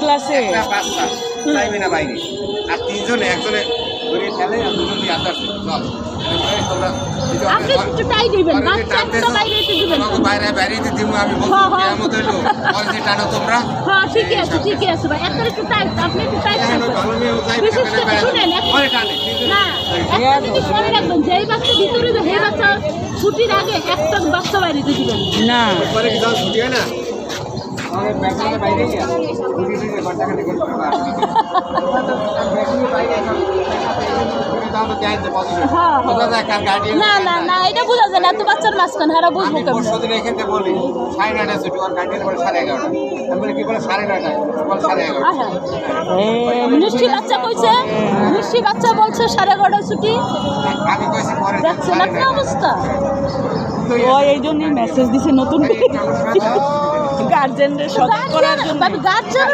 ক্লাসে বাচ্চা যাইবে না বাইরে আর তিনজনে একজনে ধরে ফেলে আর দুজন দিয়ে আদারছে চল আপনি একটু টাই দিবেন বাচ্চা একটা বাইরে এসে দিবেন বাইরে বাইরে দিব আমি বলবো কেমন হইলো কলেজে টানো তোমরা হ্যাঁ ঠিকই আছে ভাই একটু টাইট আপনি একটু টাইট ভালো মেয়ে যাই বিশেষ করে শুনেন পরে টানে না একটা জিনিস মনে রাখবেন যেই বাচ্চা ভিতরে যে সেই বাচ্চা ছুটির আগে একটা বাচ্চা বাইরে দিবেন না পরে কি যাও ছুটি হয় না আমাদের ব্যাংকে বাইরে গিয়া ছুটি দিতে ঘন্টা খানেক করে পারবা বাইরে না এটা বোঝা যায় না এত বাচ্চার মাঝখানে হারা বুঝবো কেমন পরশুদিন এখানে বলি 9:30 ছুটি আর গাড়ির পরে 11:30 আমি বলি কি বলে 9:30 বল 11:30 মিষ্টি বাচ্চা কইছে মিষ্টি বাচ্চা বলছে 11:30 ছুটি আমি কইছি পরে দেখছেন আপনি অবস্থা ও এই জন্যই মেসেজ দিছে নতুন গার্জেনদের সতর্ক করার জন্য গার্জেন